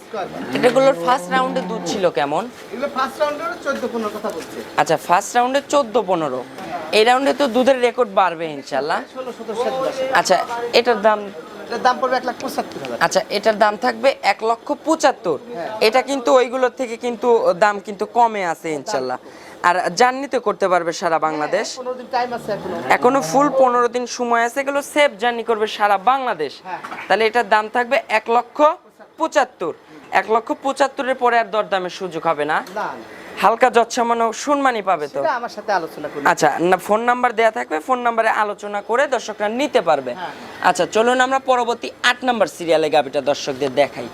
Speaker 1: এটাগুলোর ফার্স্ট রাউন্ডে দুধ ছিল কেমন?
Speaker 2: এগুলো ফার্স্ট রাউন্ডে 14-15 কথা বলছে।
Speaker 1: আচ্ছা, ফার্স্ট রাউন্ডে 14-15, এই রাউন্ডে তো দুধের রেকর্ড বাড়বে ইনশাআল্লাহ।
Speaker 2: 16-17
Speaker 1: আচ্ছা, এটার দাম?
Speaker 2: এর দাম পড়বে 1,75,000।
Speaker 1: আচ্ছা, এটার দাম থাকবে 1,75,000। এটা কিন্তু ওইগুলোর থেকে কিন্তু দাম কিন্তু কমে আছে ইনশাআল্লাহ। আর জার্নিতে করতে পারবে সারা বাংলাদেশ।
Speaker 2: 15 দিন টাইম আছে
Speaker 1: এখনো ফুল 15 দিন সময় আছে, এগুলো সেফ জার্নি করবে সারা বাংলাদেশ। তাহলে এটার দাম থাকবে 1,75,000। 1,75,000-এর পরে আর দরদামের সুযোগ হবে না?
Speaker 2: না,
Speaker 1: হালকা যৎসামান্য সম্মানই পাবে তো?
Speaker 2: সেটা আমার সাথে আলোচনা করুন।
Speaker 1: আচ্ছা, না ফোন নাম্বার দেয়া থাকবে, ফোন নাম্বারে আলোচনা করে দর্শকরা নিতে পারবে। আচ্ছা, চলুন আমরা পরবর্তী 8 নাম্বার সিরিয়ালে গাবিটা দর্শকদের দেখাই।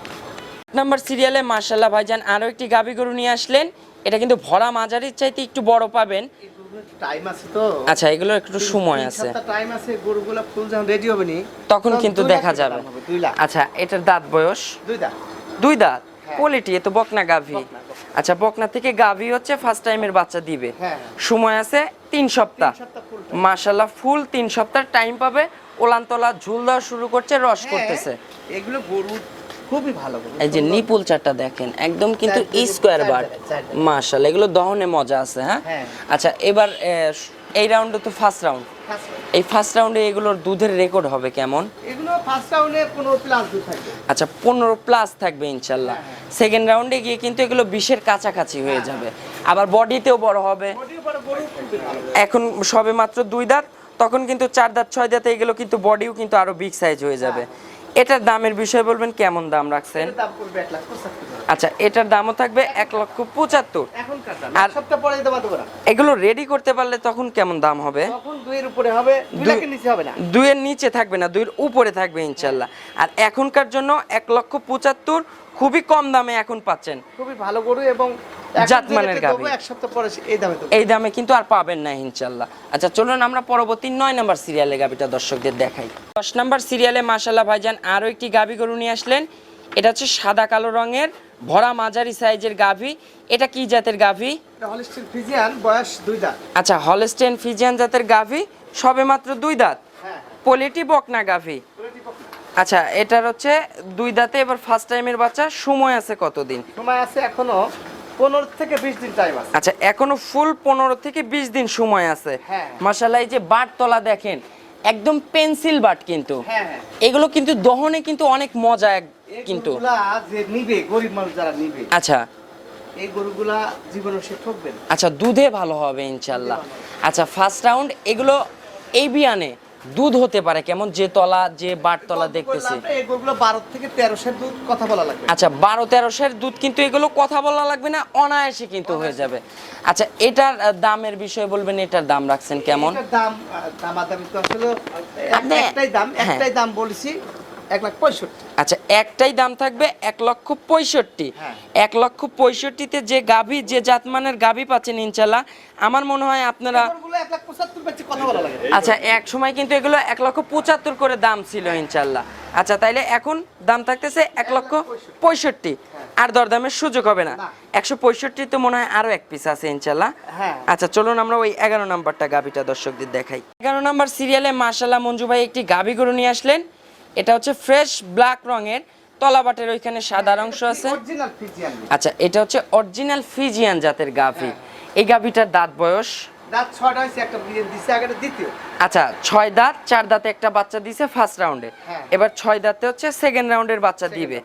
Speaker 1: 8 নাম্বার সিরিয়ালে মাশাআল্লাহ ভাইজান আরো একটি গাবি গরু নিয়ে আসলেন। এটা কিন্তু ভরা মাঝারির চাইতে একটু বড় পাবেন।
Speaker 2: টাইম আছে তো।
Speaker 1: আচ্ছা, এগুলো একটু সময় আছে,
Speaker 2: টাইম আছে, গরুগুলো ফুল যখন রেডি হবে নি
Speaker 1: তখন কিন্তু দেখা যাবে।
Speaker 2: 2 লাখ।
Speaker 1: আচ্ছা, এটার দাঁত বয়স?
Speaker 2: 2 দাঁত।
Speaker 1: 2 দাঁত। কোয়ালিটি এ তো বকনা গাভী। আচ্ছা, বকনা থেকে গাভী হচ্ছে ফার্স্ট টাইমের বাচ্চা দিবে। সময় আছে 3 সপ্তাহ। মাশাআল্লাহ, ফুল 3 সপ্তাহ টাইম পাবে। ওলানতলা ঝুল দেওয়া শুরু করছে, রস করতেছে।
Speaker 2: এগুলো গরু খুবই ভালো গরু।
Speaker 1: এই যে নিপুল চারটা দেখেন, একদম কিন্তু স্কোয়ার বাট। মাশাআল্লাহ, এগুলো দহনে মজা আছে। হ্যাঁ, আচ্ছা, এবার এই রাউন্ডে তো ফার্স্ট রাউন্ড, এই ফার্স্ট রাউন্ডে এগুলোর দুধের রেকর্ড হবে কেমন?
Speaker 2: এগুলো ফার্স্ট রাউন্ডে 15 প্লাস দুধ থাকবে।
Speaker 1: আচ্ছা, 15 প্লাস থাকবে ইনশাআল্লাহ। সেকেন্ড রাউন্ডে গিয়ে কিন্তু এগুলো 20-এর কাছাকাছি হয়ে যাবে। আবার বডিতেও বড় হবে। এখন সবে মাত্র 2 দাঁত, তখন কিন্তু 4 দাঁত 6 দাঁতে এগুলো কিন্তু বডিও কিন্তু আরো বিগ সাইজ হয়ে যাবে। এটার দামের বিষয়ে বলবেন, কেমন দাম রাখছেন?
Speaker 2: দাম পড়বে 1,75,000।
Speaker 1: আচ্ছা, এটার দামও থাকবে 1,75,000।
Speaker 2: এখনকার দাম,
Speaker 1: আর
Speaker 2: এক সপ্তাহ পরে দেব না।
Speaker 1: এগুলো রেডি করতে পারলে তখন কেমন দাম হবে?
Speaker 2: তখন 2 এর উপরে হবে, 2 লাখের নিচে হবে না।
Speaker 1: 2 এর নিচে থাকবে না, 2 এর উপরে থাকবে ইনশাআল্লাহ। আর এখনকার জন্য 1,75,000 খুবই কম দামে এখন পাচ্ছেন।
Speaker 2: খুবই ভালো গরু এবং
Speaker 1: জাতমানের গাভী।
Speaker 2: এক সপ্তাহ পরে এই দামে দেব।
Speaker 1: এই দামে কিন্তু আর পাবেন না ইনশাআল্লাহ। আচ্ছা, চলুন আমরা পরবর্তী 9 নাম্বার সিরিয়ালে গাবিটা দর্শকদের দেখাই। 10 নাম্বার সিরিয়ালে মাশাআল্লাহ ভাইজান আরো একটি গাবি গরু নিয়ে আসলেন। এটা হচ্ছে সাদা কালো রঙের ভরা মাঝারি সাইজের গাভি। এটা কি জাতের গাভি?
Speaker 2: এটা হলিস্টিন ফ্রিজিয়ান, বয়স 2 দাঁত।
Speaker 1: আচ্ছা, হলস্টেইন ফ্রিজিয়ান জাতের গাভি, সবে মাত্র 2 দাঁত। পোলেটি বকনা গাভি। আচ্ছা, এটার হচ্ছে 2 দাঁতে, এবার ফার্স্ট টাইমের বাচ্চা। সময় আছে কতদিন?
Speaker 2: সময় আছে এখনো 15 থেকে 20 দিন টাইম আছে।
Speaker 1: আচ্ছা, এখনো ফুল 15 থেকে 20 দিন সময় আছে। মাশাআল্লাহ, এই যে বাট তলা দেখেন, একদম পেন্সিল বাট কিন্তু। এগুলো কিন্তু দহনে কিন্তু অনেক মজা কিন্তু।
Speaker 2: এগুলা যে নিবে, গরিব মানুষ যারা নিবে,
Speaker 1: আচ্ছা,
Speaker 2: এই গরুগুলা জীবনে সে ঠকবে না।
Speaker 1: আচ্ছা, দুধে ভালো হবে ইনশাআল্লাহ। আচ্ছা, ফার্স্ট রাউন্ড এগুলো এই বিয়ানে দুধ হতে পারে কেমন? যে তলা, যে বাট তলা দেখতেছি,
Speaker 2: এই গরুগুলো 12 থেকে 13 দুধ কথা বলা লাগবে।
Speaker 1: আচ্ছা, 12-13 দুধ কিন্তু এগুলো কথা বলা লাগবে না, অনায়াসে কিন্তু হয়ে যাবে। আচ্ছা, এটার দামের বিষয়ে বলবেন, এটার দাম রাখছেন কেমন?
Speaker 2: এটার দাম দামাদামি তো আসলে একটাই দাম বলেছি 1,65,000।
Speaker 1: আচ্ছা, একটাই দাম থাকবে 1,65,000। 1,65,000-তে যে গাভী, যে জাতমানের গাভী পাচ্ছেন ইনশাআল্লাহ, আমার মনে হয় আপনারা।
Speaker 2: গরুগুলো 1,75,000 বেচে কথা বলা লাগে।
Speaker 1: আচ্ছা, এক সময় কিন্তু এগুলো 1,75,000 করে দাম ছিল ইনশাআল্লাহ। আচ্ছা, তাইলে এখন দাম থাকতেছে 1,65,000। আর দরদামের সুযোগ হবে না। 165 তো মনে হয় আরো এক পিস আছে ইনশাআল্লাহ। আচ্ছা, চলুন আমরা ওই 11 নাম্বারটা গাভীটা দর্শকদের দেখাই। 11 নাম্বার সিরিয়ালে মাশাআল্লাহ মঞ্জু ভাই একটি গাভী গরু নিয়ে আসলেন। এটা হচ্ছে ফ্রেশ ব্ল্যাক রঙের, তলাবাটের ওইখানে সাদা অংশ আছে। আচ্ছা, এটা হচ্ছে অরিজিনাল ফ্রিজিয়ান জাতের গাভী। এই গাভীটার দাঁত বয়স?
Speaker 2: দাঁত 6টা হইছে, একটা বিয়ে দিছে, আগেটা দ্বিতীয়।
Speaker 1: আচ্ছা, 6 দাঁত, 4 দাঁতে একটা বাচ্চা দিছে ফার্স্ট রাউন্ডে। এবার 6 দাঁতে হচ্ছে সেকেন্ড রাউন্ডের বাচ্চা দিবে।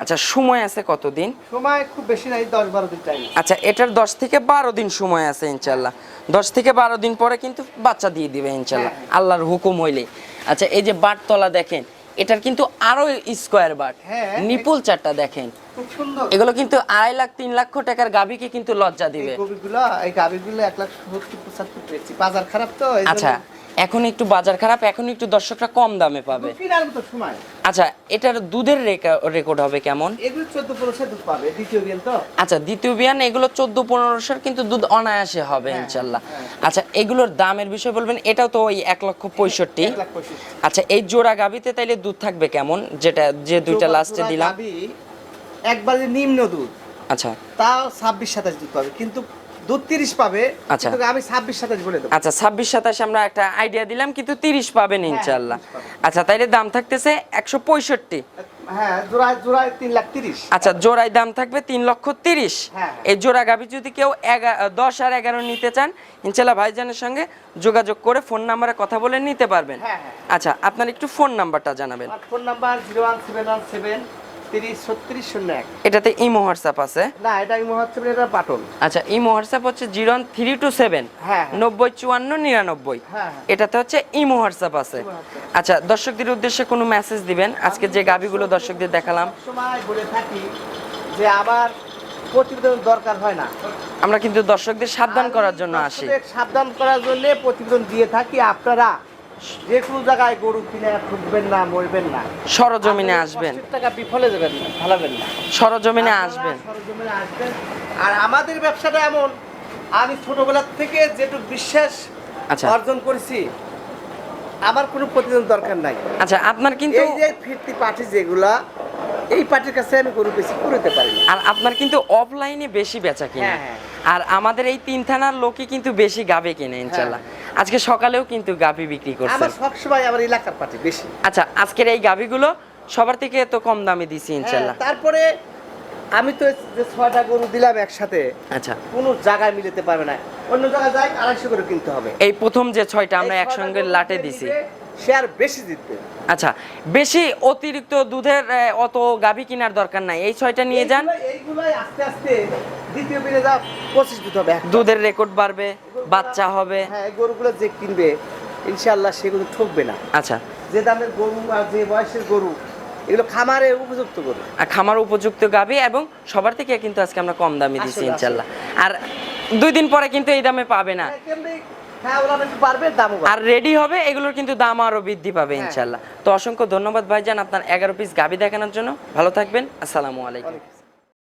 Speaker 1: আচ্ছা, সময় আছে কতদিন?
Speaker 2: সময় খুব বেশি নাই, 10-12 দিন টাইম।
Speaker 1: আচ্ছা, এটার 10 থেকে 12 দিন সময় আছে ইনশাআল্লাহ। 10 থেকে 12 দিন পরে কিন্তু বাচ্চা দিয়ে দিবে ইনশাআল্লাহ, আল্লাহর হুকুম হইলে। আচ্ছা, এই যে বাট তলা দেখেন, এটার কিন্তু আরো স্কোয়ার বাট। নিপুল চারটা দেখেন,
Speaker 2: খুব সুন্দর।
Speaker 1: এগুলো কিন্তু 2.5 লাখ 3 লক্ষ টাকার গাভীকে কিন্তু লজ্জা দিবে।
Speaker 2: এই গাভীগুলো 1,70,000-75,000 পেয়েছি। বাজার খারাপ তো।
Speaker 1: আচ্ছা, এখন একটু বাজার খারাপ, এখন একটু দর্শকরা কম দামে পাবে। আচ্ছা, এটার দুধের রেকর্ড হবে কেমন?
Speaker 2: এগুলো 14-15 দুধ পাবে, দ্বিতীয় বিয়ান তো।
Speaker 1: আচ্ছা, দ্বিতীয় বিয়ান, এগুলো 14-15 কিন্তু দুধ অনায়াসে হবে ইনশাআল্লাহ। আচ্ছা, এগুলোর দামের বিষয় বলবেন। এটাও তো ওই 1,65,000। আচ্ছা, এই জোড়া গাভীতে তাইলে দুধ থাকবে কেমন, যেটা যে দুইটা লাস্টে দিলাম?
Speaker 2: একবারে নিম্ন দুধ,
Speaker 1: আচ্ছা,
Speaker 2: তাও 26-27 দুধ পাবে, কিন্তু দুধ 30 পাবে,
Speaker 1: আচ্ছা।
Speaker 2: কিন্তু আমি 26-27 বলে দেবো।
Speaker 1: আচ্ছা 26-27 আমরা একটা আইডিয়া দিলাম, কিন্তু 30 পাবেন ইনশাআল্লাহ।
Speaker 2: 30 পাবেন।
Speaker 1: আচ্ছা তাইলে দাম থাকতেছে 165।
Speaker 2: হ্যাঁ, জোড়ায় জোড়ায় 3,30,000।
Speaker 1: আচ্ছা জোড়ায় দাম থাকবে 3,30,000।
Speaker 2: হ্যাঁ।
Speaker 1: এই জোড়া গাভী যদি কেউ 10 আর 11 নিতে চান ইনশাআল্লাহ ভাইজানের সঙ্গে যোগাযোগ করে ফোন নাম্বারে কথা বলে নিতে পারবেন।
Speaker 2: হ্যাঁ, হ্যাঁ।
Speaker 1: আচ্ছা আপনার একটু ফোন নাম্বারটা জানাবেন।
Speaker 2: আমার ফোন নাম্বার 01717 303601।
Speaker 1: এটাতে ইমো হোয়াটসঅ্যাপ আছে?
Speaker 2: না, এটা ইমো হচ্ছে না, এটা বাটন।
Speaker 1: আচ্ছা ইমো হোয়াটসঅ্যাপ হচ্ছে 01327
Speaker 2: হ্যাঁ।
Speaker 1: 905499।
Speaker 2: হ্যাঁ।
Speaker 1: এটাতে হচ্ছে ইমো হোয়াটসঅ্যাপ আছে।
Speaker 2: Imo WhatsApp.
Speaker 1: আচ্ছা দর্শকদের উদ্দেশ্যে কোনো মেসেজ দিবেন? আজকে যে গাভীগুলো দর্শকদের দেখালাম,
Speaker 2: সময় বলে থাকি যে আমার প্রতিবেদন দরকার হয় না,
Speaker 1: আমরা কিন্তু দর্শকদের সাবধান করার জন্য আসি।
Speaker 2: দর্শকদের সাবধান করার জন্য প্রতিবেদন দিয়ে থাকি। আপনারা যে কোনো জায়গায় গরু কিনে ঠকবেন না, মরবেন না,
Speaker 1: সরজমিনে
Speaker 2: আপনাদের
Speaker 1: আসবেন,
Speaker 2: কষ্টের টাকা বিফলে যাবেন না, ভালাবেন না।
Speaker 1: সরজমিনে
Speaker 2: আপনারা
Speaker 1: আসবেন।
Speaker 2: সরজমিনে আসবেন। আর আমাদের ব্যবসাটা এমন, আমি ছোটবেলা থেকে যেটুকু বিশ্বাস
Speaker 1: আচ্ছা।
Speaker 2: অর্জন করেছি, আমার কোনো প্রতিবেদন দরকার নাই।
Speaker 1: আচ্ছা আপনার কিন্তু
Speaker 2: এই যে ফিরতি পার্টি যেগুলা, এই পার্টির কাছে আমি গরু বেশি করতে পারি না।
Speaker 1: আর আপনার কিন্তু অফলাইনে বেশি বেচা কিনা।
Speaker 2: হ্যাঁ, হ্যাঁ।
Speaker 1: আর আমাদের এই 3 থানার লোকই কিন্তু বেশি গাবে কিনে ইনশাআল্লাহ। আজকে সকালেও কিন্তু গাভী বিক্রি করছেন।
Speaker 2: আমার সবসময় আমার এলাকার পার্টি বেশি।
Speaker 1: আচ্ছা আজকের এই গাভীগুলো সবার থেকে এত কম দামে দিছি ইনশাআল্লাহ।
Speaker 2: হ্যাঁ, তারপরে আমি তো যে 6টা গরু দিলাম একসাথে,
Speaker 1: আচ্ছা
Speaker 2: কোনো জায়গায় মিলাতে পারবে না। অন্য জায়গায় যাই 250 করে কিনতে হবে।
Speaker 1: এই প্রথম যে 6টা আমরা
Speaker 2: এই 6টা
Speaker 1: একসঙ্গে
Speaker 2: গরু
Speaker 1: লাটে
Speaker 2: যে
Speaker 1: দিছি।
Speaker 2: নিবে, সে আর বেশি জিতবে।
Speaker 1: আচ্ছা বেশি অতিরিক্ত দুধের অত গাভী কেনার দরকার নাই, এই 6টা নিয়ে যান।
Speaker 2: এইগুলাই আস্তে আস্তে দ্বিতীয় বিনে যা 25 দিতে হবে।
Speaker 1: দুধের রেকর্ড বাড়বে, বাচ্চা হবে।
Speaker 2: হ্যাঁ, এই গরুগুলো যে কিনবে ইনশাআল্লাহ সেগুলো ঠকবে না।
Speaker 1: আচ্ছা
Speaker 2: যে দামের গরু আর যে বয়সের গরু, এগুলো খামারে উপযুক্ত গরু।
Speaker 1: আর খামার উপযুক্ত গাভী, এবং সবার থেকে কিন্তু আজকে আমরা কম দামে দিছি
Speaker 2: আসলে,
Speaker 1: ইনশাআল্লাহ। আর 2 দিন পরে কিন্তু এই দামে পাবে না।
Speaker 2: হ্যাঁ, ওরা একটু বাড়বে, দামও বাড়বে।
Speaker 1: আর রেডি হবে, এগুলোর কিন্তু দাম আরো বৃদ্ধি পাবে ইনশাআল্লাহ। তো অসংখ্য ধন্যবাদ ভাইজান আপনার 11 পিস গাভী দেখানোর জন্য। ভালো থাকবেন, আসসালামু আলাইকুম।